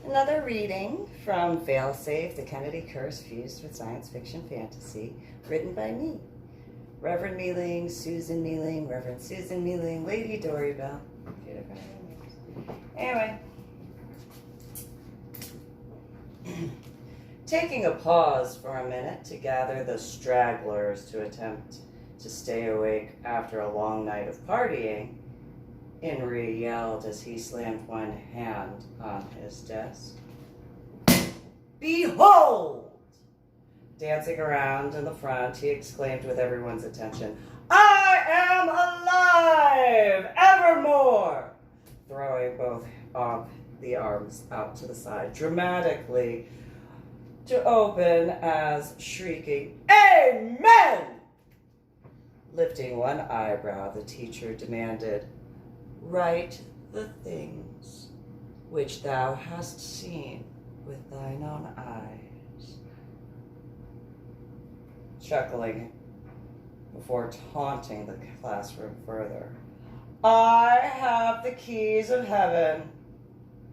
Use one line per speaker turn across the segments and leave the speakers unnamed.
Another reading from Failsafe, The Kennedy Curse Fused with Science Fiction Fantasy, written by me, Reverend MeeLing, Susan MeeLing, Reverend Susan MeeLing, Lady Dori, Belle. Anyway, taking a pause for a minute to gather the stragglers to attempt to stay awake after a long night of partying, Henry yelled as he slammed one hand on his desk. "Behold!" Dancing around in the front, he exclaimed with everyone's attention, "I am alive evermore!" Throwing both of the arms out to the side, dramatically to open as shrieking, "Amen!" Lifting one eyebrow, the teacher demanded, "Write the things which thou hast seen with thine own eyes." Chuckling before taunting the classroom further, "I have the keys of heaven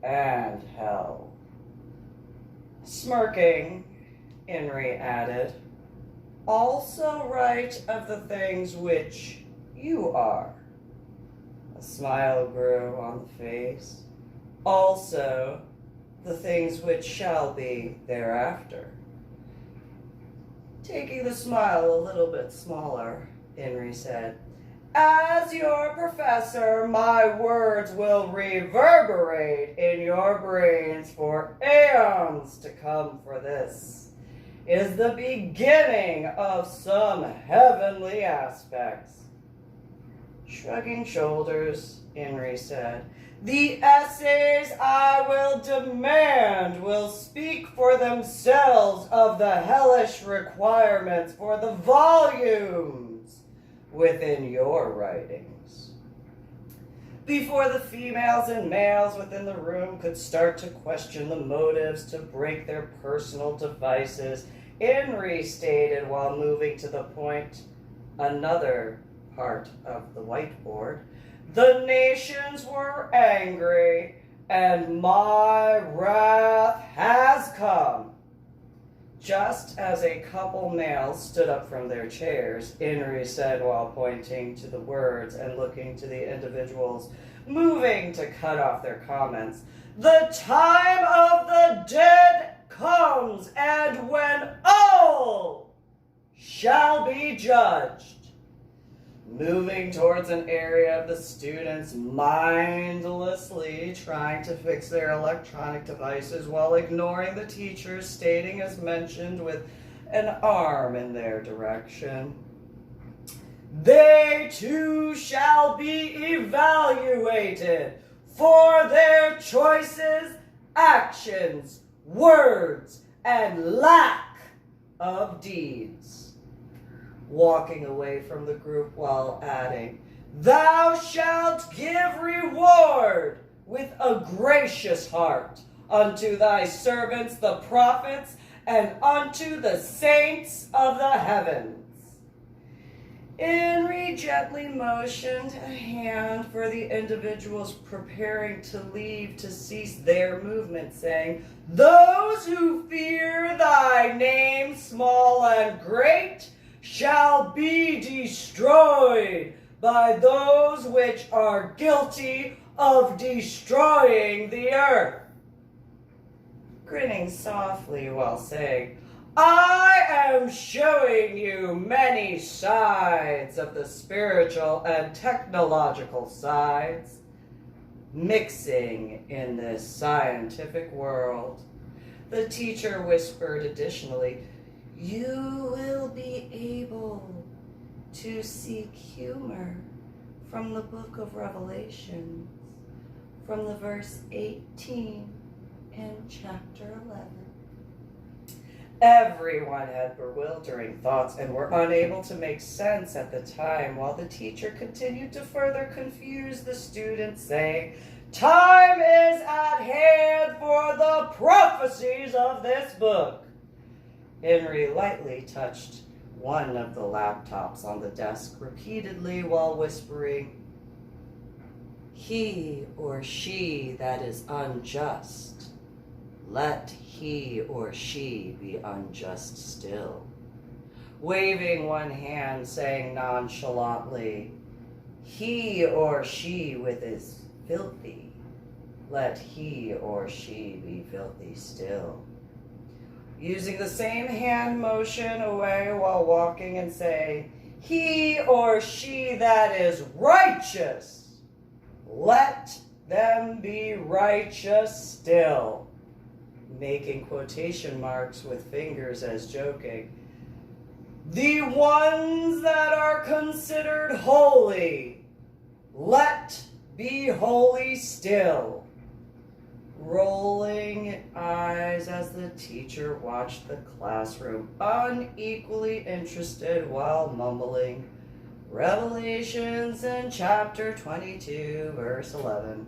and hell." Smirking, Henry added, "Also write of the things which you are." A smile grew on the face. "Also the things which shall be thereafter." Taking the smile a little bit smaller, Henry said, "As your professor, my words will reverberate in your brains for aeons to come, for this is the beginning of some heavenly aspects." Shrugging shoulders, Henry said, "The essays I will demand will speak for themselves of the hellish requirements for the volumes within your writings." Before the females and males within the room could start to question the motives to break their personal devices, Henry stated while moving to the point, another part of the whiteboard, "The nations were angry, and my wrath has come." Just as a couple males stood up from their chairs, Henry said while pointing to the words and looking to the individuals moving to cut off their comments, "The time of the dead comes, and when all shall be judged." Moving towards an area of the students mindlessly trying to fix their electronic devices while ignoring the teachers stating as mentioned with an arm in their direction, "They too shall be evaluated for their choices, actions, words, and lack of deeds." Walking away from the group while adding, "Thou shalt give reward with a gracious heart unto thy servants the prophets and unto the saints of the heavens." Henry gently motioned a hand for the individuals preparing to leave to cease their movement, saying, "Those who fear thy name, small and great, shall be destroyed by those which are guilty of destroying the earth." Grinning softly while saying, "I am showing you many sides of the spiritual and technological sides mixing in this scientific world." The teacher whispered additionally, "You will be able to seek humor from the book of Revelations, from the verse 18 in chapter 11. Everyone had bewildering thoughts and were unable to make sense at the time, while the teacher continued to further confuse the students, saying, "Time is at hand for the prophecies of this book." Henry lightly touched one of the laptops on the desk repeatedly while whispering, "He or she that is unjust let he or she be unjust still. Waving one hand, saying nonchalantly, he or she with is filthy, let he or she be filthy still. Using the same hand motion away while walking and saying, he or she that is righteous, let them be righteous still. Making quotation marks with fingers as joking. The ones that are considered holy, let be holy still. Rolling eyes as the teacher watched the classroom, unequally interested while mumbling Revelations in chapter 22, verse 11.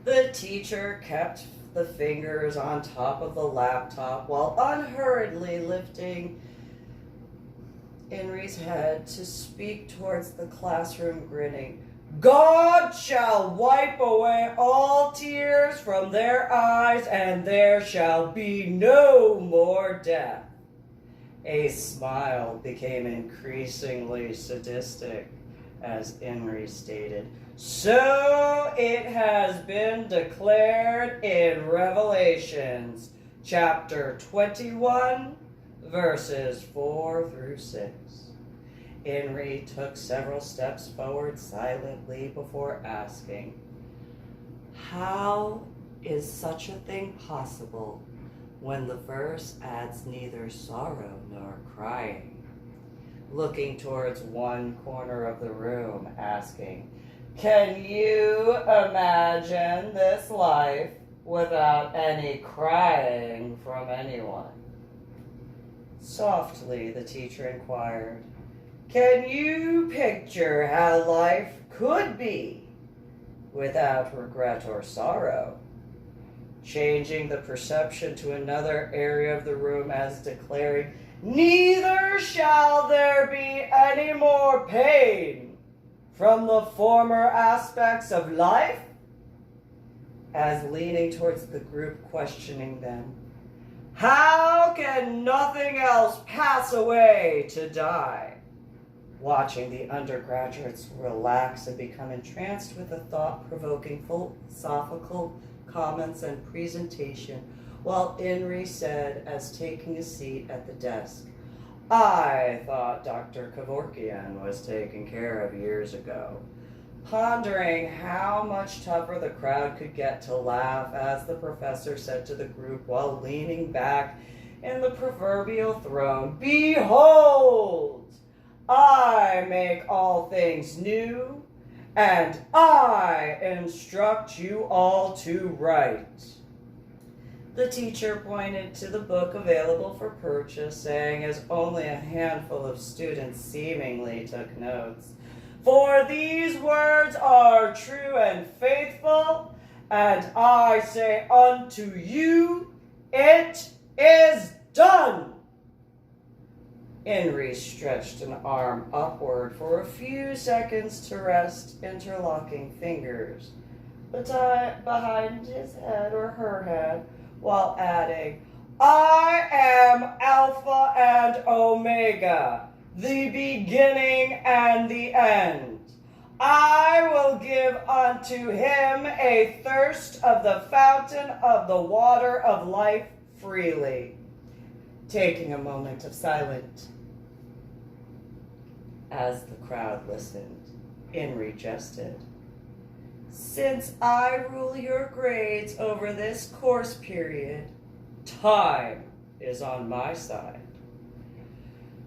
The teacher kept the fingers on top of the laptop while unhurriedly lifting Henry's head to speak towards the classroom, grinning. God shall wipe away all tears from their eyes, and there shall be no more death. A smile became increasingly sadistic as Henry stated, so it has been declared in Revelations chapter 21, verses 4 through 6. Henry took several steps forward silently before asking, how is such a thing possible when the verse adds neither sorrow nor crying? Looking towards one corner of the room, asking, can you imagine this life without any crying from anyone? Softly, the teacher inquired, can you picture how life could be without regret or sorrow? Changing the perception to another area of the room as declaring, neither shall there be any more pain from the former aspects of life, as leaning towards the group, questioning them, how can nothing else pass away to die? Watching the undergraduates relax and become entranced with the thought-provoking philosophical comments and presentation, while Henry said, as taking a seat at the desk, I thought Dr. Kevorkian was taken care of years ago, pondering how much tougher the crowd could get to laugh as the professor said to the group while leaning back in the proverbial throne, behold, I make all things new, and I instruct you all to write. The teacher pointed to the book available for purchase, saying as only a handful of students seemingly took notes, for these words are true and faithful, and I say unto you, it is done. Henry stretched an arm upward for a few seconds to rest interlocking fingers behind his head or her head, while adding, I am Alpha and Omega, the beginning and the end. I will give unto him a thirst of the fountain of the water of life freely. Taking a moment of silence as the crowd listened, Henry jested, since I rule your grades over this course period, time is on my side.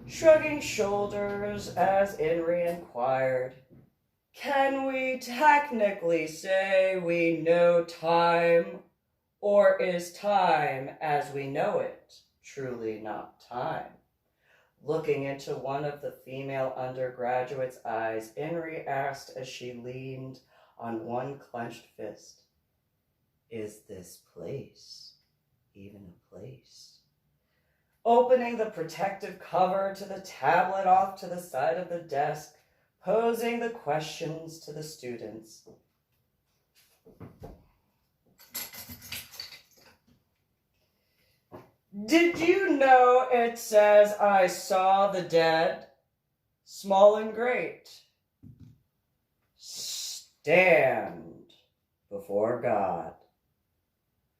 Shrugging shoulders as Henry inquired, can we technically say we know time, or is time as we know it truly not time? Looking into one of the female undergraduate's eyes, Henry asked as she leaned on one clenched fist, is this place even a place? Opening the protective cover to the tablet off to the side of the desk, posing the questions to the students. Did you know it says I saw the dead, small and great, stand before God.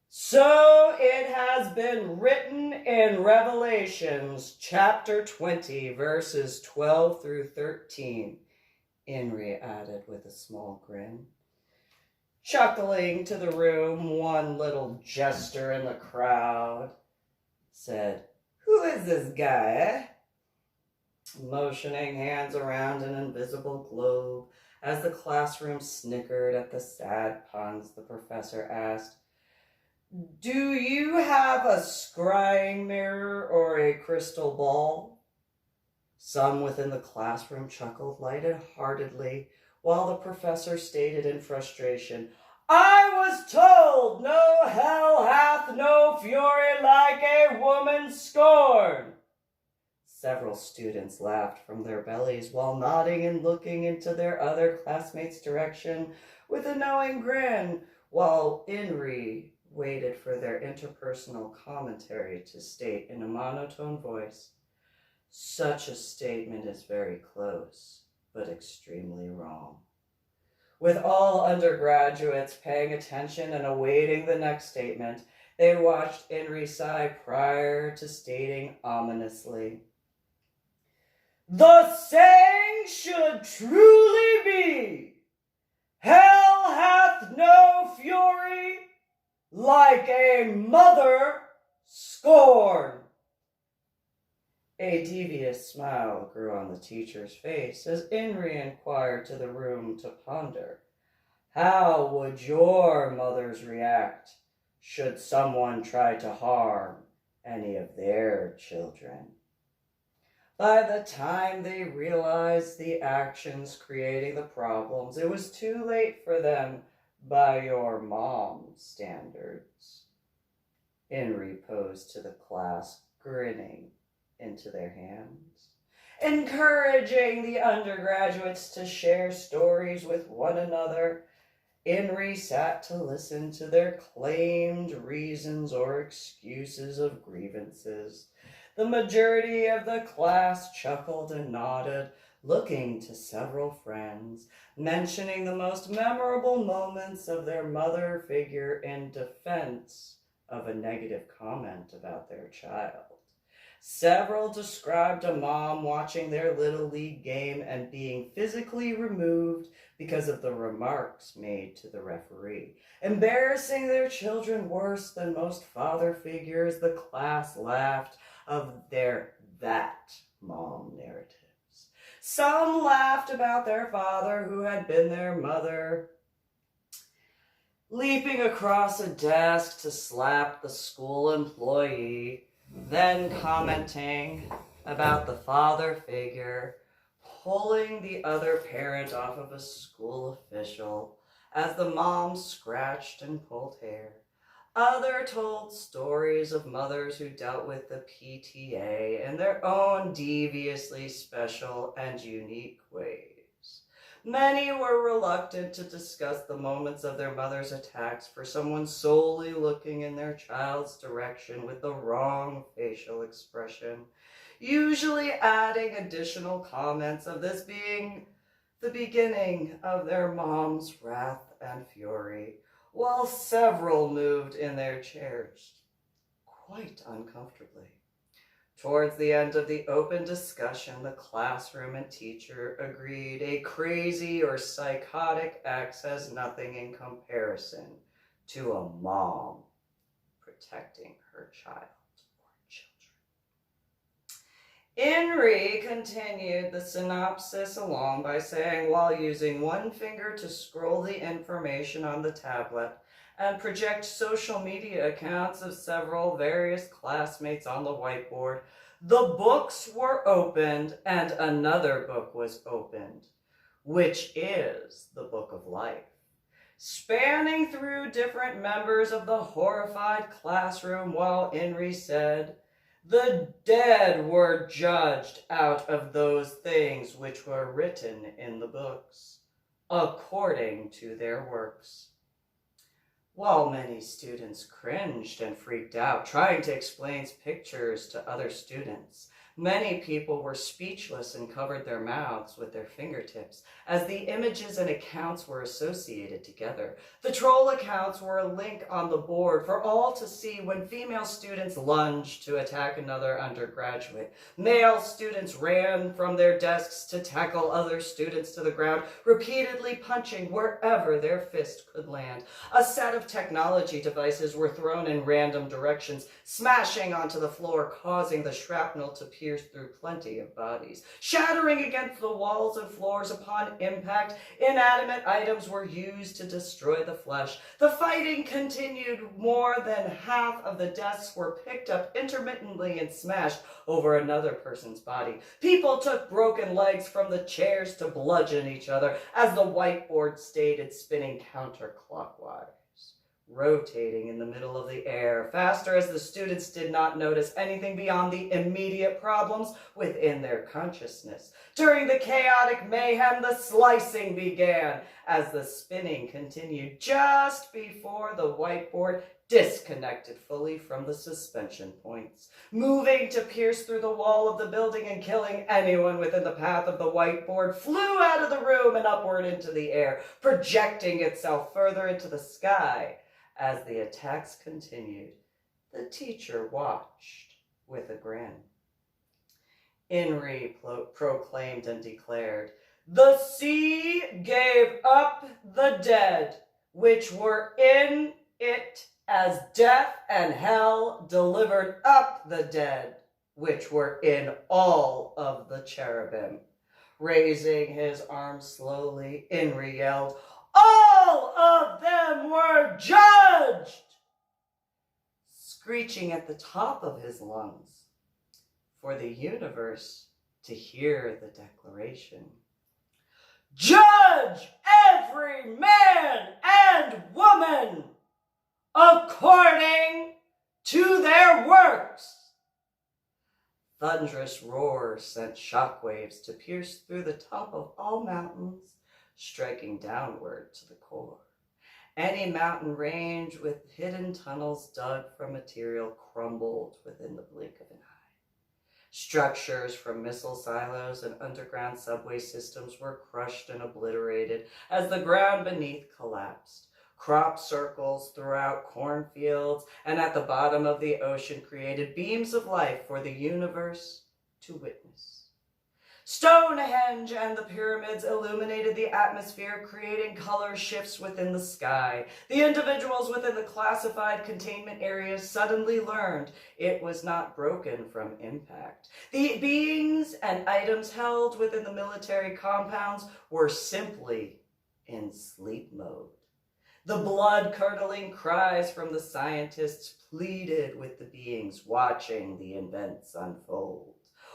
So it has been written in Revelations chapter 20, verses 12 through 13, Henry added with a small grin. Chuckling to the room, one little jester in the crowd said, "Who is this guy, eh?" Motioning hands around an invisible globe, as the classroom snickered at the sad puns, the professor asked, "Do you have a scrying mirror or a crystal ball?" Some within the classroom chuckled lightheartedly, while the professor stated in frustration, "I was told no hell hath no fury like a woman's scorn." Several students laughed from their bellies while nodding and looking into their other classmates' direction with a knowing grin, while Henry waited for their interpersonal commentary to state in a monotone voice, "Such a statement is very close, but extremely wrong." With all undergraduates paying attention and awaiting the next statement, they watched Henry sigh prior to stating ominously, "The saying should truly be, hell hath no fury like a mother scorn." A devious smile grew on the teacher's face as Henry inquired to the room to ponder, "How would your mothers react should someone try to harm any of their children?" By the time they realized the actions creating the problems, it was too late for them by your mom's standards. Henry posed to the class, grinning into their hands, encouraging the undergraduates to share stories with one another. Henry sat to listen to their claimed reasons or excuses of grievances. The majority of the class chuckled and nodded, looking to several friends, mentioning the most memorable moments of their mother figure in defense of a negative comment about their child. Several described a mom watching their Little League game and being physically removed because of the remarks made to the referee, embarrassing their children worse than most father figures. The class laughed of their "that mom" narratives. Some laughed about their father who had been their mother, leaping across a desk to slap the school employee, then commenting about the father figure pulling the other parent off of a school official as the mom scratched and pulled hair. Others told stories of mothers who dealt with the PTA in their own deviously special and unique ways. Many were reluctant to discuss the moments of their mother's attacks for someone solely looking in their child's direction with the wrong facial expression, usually adding additional comments of this being the beginning of their mom's wrath and fury, while several moved in their chairs quite uncomfortably. Towards the end of the open discussion, the classroom and teacher agreed a crazy or psychotic ex has nothing in comparison to a mom protecting her child or children. Henry continued the synopsis along by saying, while using one finger to scroll the information on the tablet and project social media accounts of several various classmates on the whiteboard, the books were opened and another book was opened, which is the Book of Life. Spanning through different members of the horrified classroom, while Henry said, "The dead were judged out of those things which were written in the books, according to their works." While many students cringed and freaked out, trying to explain pictures to other students, many people were speechless and covered their mouths with their fingertips as the images and accounts were associated together. The troll accounts were a link on the board for all to see when female students lunged to attack another undergraduate. Male students ran from their desks to tackle other students to the ground, repeatedly punching wherever their fist could land. A set of technology devices were thrown in random directions, smashing onto the floor, causing the shrapnel to pierce through plenty of bodies. Shattering against the walls and floors upon impact, inanimate items were used to destroy the flesh. The fighting continued. More than half of the desks were picked up intermittently and smashed over another person's body. People took broken legs from the chairs to bludgeon each other as the whiteboard stayed spinning counterclockwise, rotating in the middle of the air, faster as the students did not notice anything beyond the immediate problems within their consciousness. During the chaotic mayhem, the slicing began as the spinning continued just before the whiteboard disconnected fully from the suspension points, moving to pierce through the wall of the building and killing anyone within the path of the whiteboard, flew out of the room and upward into the air, projecting itself further into the sky. As the attacks continued, the teacher watched with a grin. Inri proclaimed and declared, "The sea gave up the dead, which were in it, as death and hell delivered up the dead, which were in all of the cherubim." Raising his arms slowly, Inri yelled, "All of them were judged!" Screeching at the top of his lungs for the universe to hear the declaration. "Judge every man and woman according to their works." Thunderous roars sent shockwaves to pierce through the top of all mountains, striking downward to the core. Any mountain range with hidden tunnels dug from material crumbled within the blink of an eye. Structures from missile silos and underground subway systems were crushed and obliterated as the ground beneath collapsed. Crop circles throughout cornfields and at the bottom of the ocean created beams of life for the universe to witness. Stonehenge and the pyramids illuminated the atmosphere, creating color shifts within the sky. The individuals within the classified containment areas suddenly learned it was not broken from impact. The beings and items held within the military compounds were simply in sleep mode. The blood-curdling cries from the scientists pleaded with the beings watching the events unfold,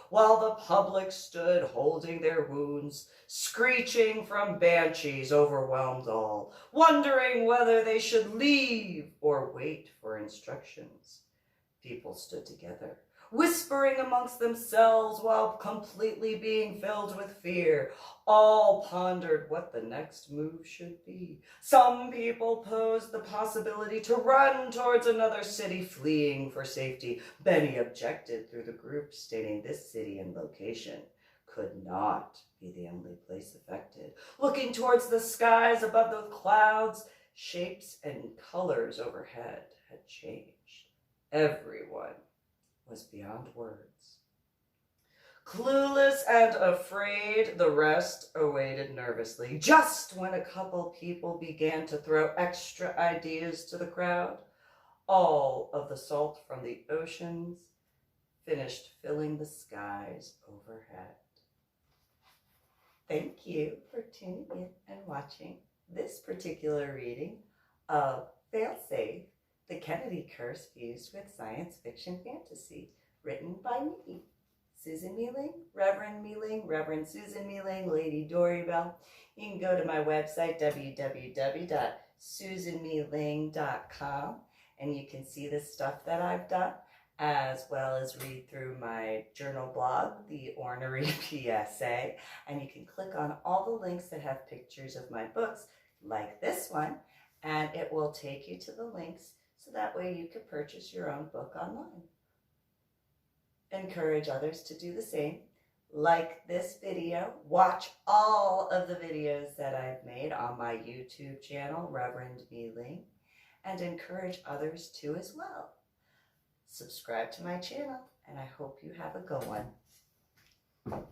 while the public stood holding their wounds. Screeching from banshees overwhelmed all, wondering whether they should leave or wait for instructions. People stood together, whispering amongst themselves while completely being filled with fear. All pondered what the next move should be. Some people posed the possibility to run towards another city, fleeing for safety. Many objected through the group, stating this city and location could not be the only place affected. Looking towards the skies above the clouds, shapes and colors overhead had changed. Everyone was beyond words. Clueless and afraid, the rest awaited nervously. Just when a couple people began to throw extra ideas to the crowd, all of the salt from the oceans finished filling the skies overhead. Thank you for tuning in and watching this particular reading of Failsafe, The Kennedy Curse Fused with Science Fiction Fantasy, written by me, Susan MeeLing, Reverend MeeLing, Reverend Susan MeeLing, Lady Dori, Belle. You can go to my website, www.susanmeeling.com, and you can see the stuff that I've done, as well as read through my journal blog, The Ornery PSA, and you can click on all the links that have pictures of my books, like this one, and it will take you to the links so that way you can purchase your own book online. Encourage others to do the same. Like this video, watch all of the videos that I've made on my YouTube channel, Reverend MeeLing, and encourage others to as well. Subscribe to my channel, and I hope you have a good one.